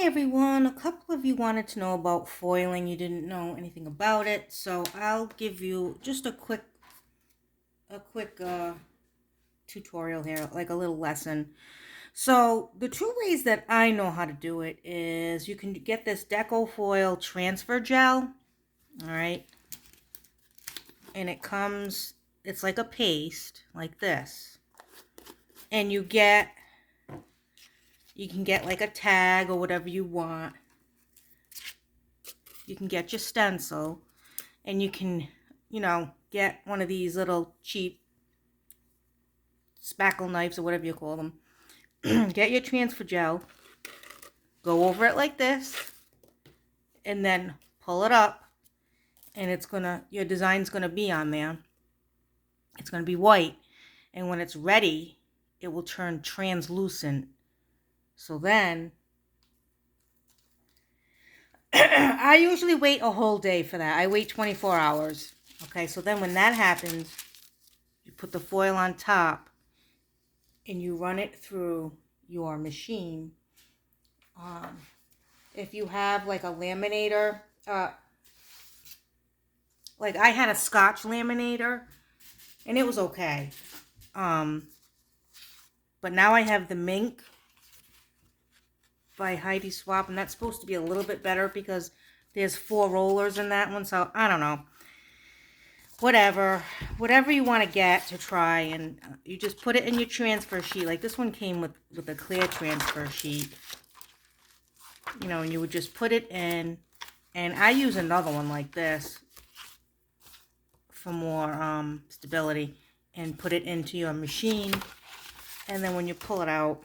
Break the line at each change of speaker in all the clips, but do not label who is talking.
everyone. A couple of you wanted to know about foiling. You didn't know anything about it, so I'll give you just a quick tutorial here, like a little lesson. So the two ways that I know how to do it is you can get this Deco Foil transfer gel, all right, and it's like a paste, like this, and you can get like a tag or whatever you want. You can get your stencil. And you can, get one of these little cheap spackle knives or whatever you call them. Get your transfer gel, go over it like this, and then pull it up, and your design's gonna be on there. It's gonna be white, and when it's ready, it will turn translucent. So then, I usually wait a whole day for that. I wait 24 hours. Okay, so then when that happens, you put the foil on top, and you run it through your machine. If you have like a laminator, like I had a Scotch laminator, and it was okay. But now I have the Mink by Heidi Swapp, and that's supposed to be a little bit better because there's 4 rollers in that one. So I don't know. Whatever you want to get to try, and you just put it in your transfer sheet. Like this one came with a clear transfer sheet. And you would just put it in, and I use another one like this for more stability, and put it into your machine, and then when you pull it out,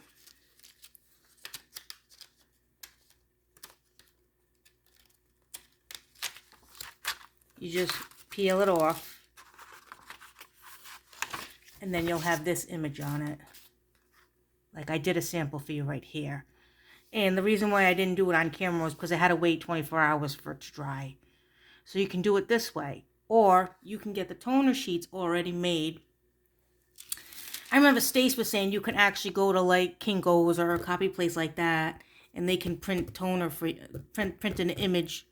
you just peel it off, and then you'll have this image on it. Like I did a sample for you right here. And the reason why I didn't do it on camera was because I had to wait 24 hours for it to dry. So you can do it this way. Or you can get the toner sheets already made. I remember Stace was saying you can actually go to like Kinko's or a copy place like that, and they can print toner for print an image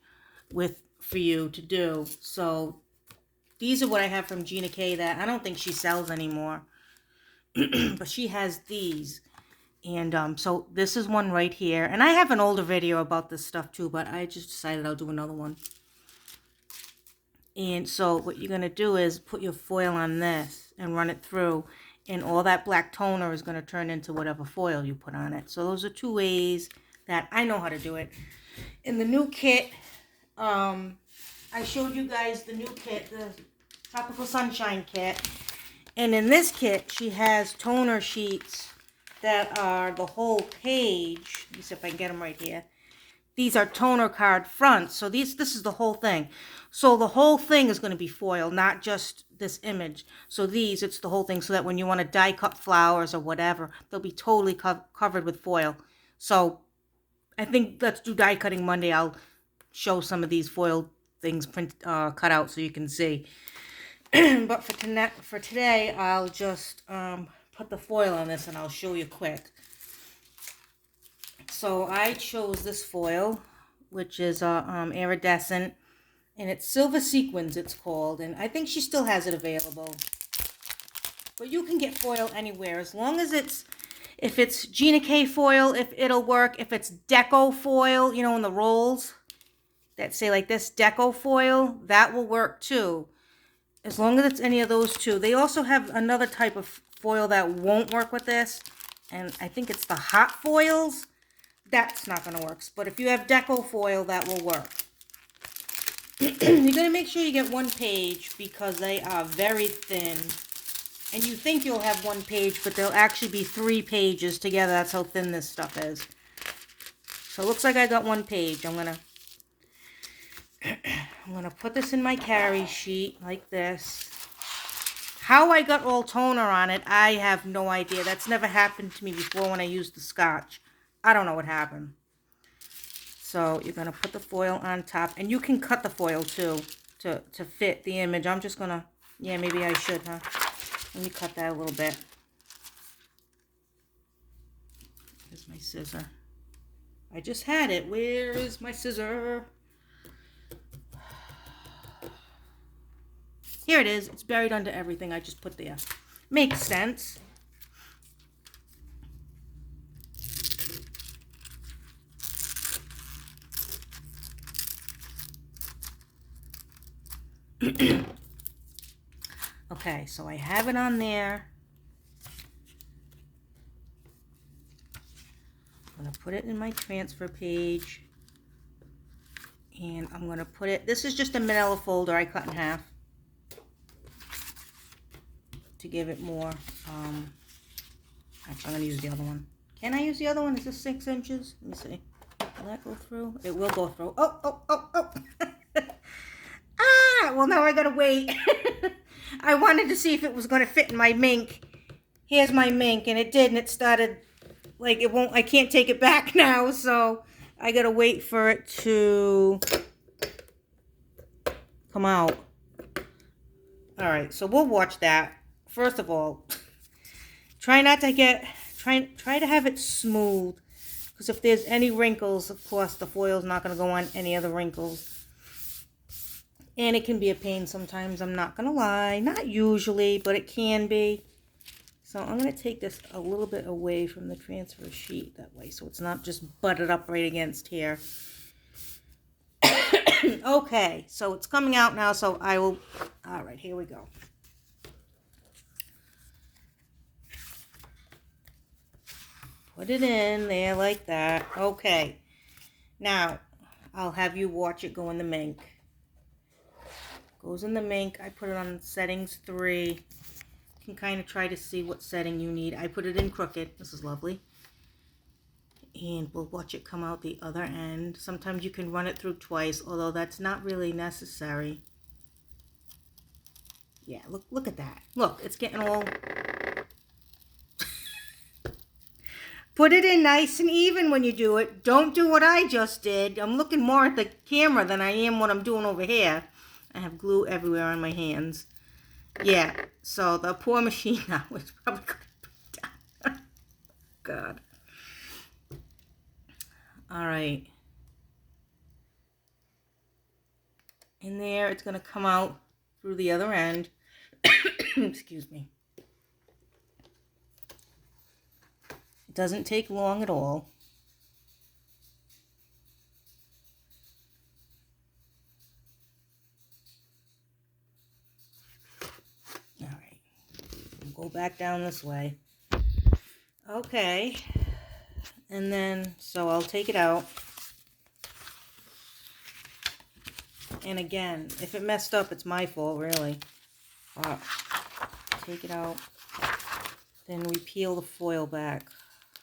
for you to do. So these are what I have from Gina K that I don't think she sells anymore. But she has these. And so this is one right here. And I have an older video about this stuff too, but I just decided I'll do another one. And so what you're going to do is put your foil on this and run it through. And all that black toner is going to turn into whatever foil you put on it. So those are 2 ways that I know how to do it. In the new kit, I showed you guys the new kit, the Tropical Sunshine kit. And in this kit, she has toner sheets that are the whole page. Let me see if I can get them right here. These are toner card fronts. So this is the whole thing. So the whole thing is going to be foil, not just this image. So it's the whole thing, so that when you want to die cut flowers or whatever, they'll be totally covered with foil. So I think let's do die cutting Monday. I'll show some of these foil things cut out so you can see. But for today, I'll just put the foil on this, and I'll show you quick. So I chose this foil, which is iridescent, and it's Silver Sequins, it's called, and I think she still has it available. But you can get foil anywhere, as long as if it's Gina K foil, if it'll work. If it's Deco foil, in the rolls that say like this, Deco foil, that will work too. As long as it's any of those 2. They also have another type of foil that won't work with this, and I think it's the hot foils. That's not going to work. But if you have Deco foil, that will work. You're going to make sure you get 1 page because they are very thin. And you think you'll have 1 page, but they'll actually be 3 pages together. That's how thin this stuff is. So it looks like I got 1 page. I'm going to put this in my carry sheet like this. How I got all toner on it, I have no idea. That's never happened to me before when I used the Scotch. I don't know what happened. So you're going to put the foil on top. And you can cut the foil too to fit the image. I'm just going to, maybe I should, huh? Let me cut that a little bit. Here's my scissor. I just had it. Where is my scissor? Here it is. It's buried under everything I just put there. Makes sense. Okay, so I have it on there. I'm going to put it in my transfer page. And I'm going to put it, this is just a manila folder I cut in half to give it more. Actually, I'm going to use the other one. Can I use the other one? Is this 6 inches? Let me see. Will that go through? It will go through. Oh. Ah, well, now I got to wait. I wanted to see if it was going to fit in my mink. Here's my mink, and it did, and it started, like, it won't, I can't take it back now, so I got to wait for it to come out. All right, so we'll watch that. First of all, try to have it smooth, because if there's any wrinkles, of course, the foil's not going to go on any of the wrinkles. And it can be a pain sometimes, I'm not going to lie. Not usually, but it can be. So I'm going to take this a little bit away from the transfer sheet that way, so it's not just butted up right against here. Okay, so it's coming out now, so I will... All right, here we go. Put it in there like that. Okay. Now, I'll have you watch it go in the mink. Goes in the mink. I put it on settings 3. You can kind of try to see what setting you need. I put it in crooked. This is lovely. And we'll watch it come out the other end. Sometimes you can run it through twice, although that's not really necessary. Yeah, look at that. Look, it's getting all... Put it in nice and even when you do it. Don't do what I just did. I'm looking more at the camera than I am what I'm doing over here. I have glue everywhere on my hands. Yeah, so the poor machine now is probably going to break down. God. All right. In there, it's going to come out through the other end. Excuse me. It doesn't take long at all. All right. We'll go back down this way. Okay. And then, so I'll take it out. And again, if it messed up, it's my fault, really. Take it out. Then we peel the foil back.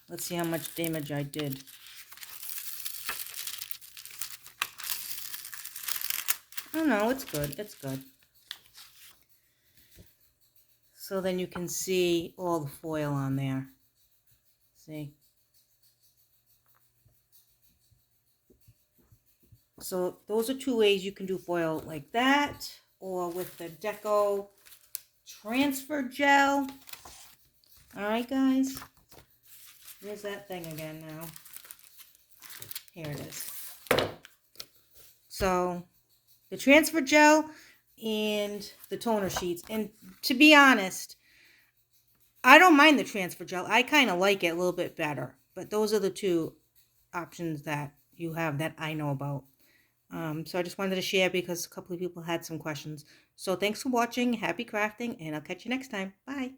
Let's see how much damage I did. Oh no, it's good. It's good. So then you can see all the foil on there. See? So those are 2 ways you can do foil, like that, or with the Deco transfer gel. All right, guys. Here's that thing again now. Here it is. So the transfer gel and the toner sheets. And to be honest, I don't mind the transfer gel. I kind of like it a little bit better. But those are the 2 options that you have that I know about. So I just wanted to share because a couple of people had some questions. So thanks for watching. Happy crafting, and I'll catch you next time. Bye.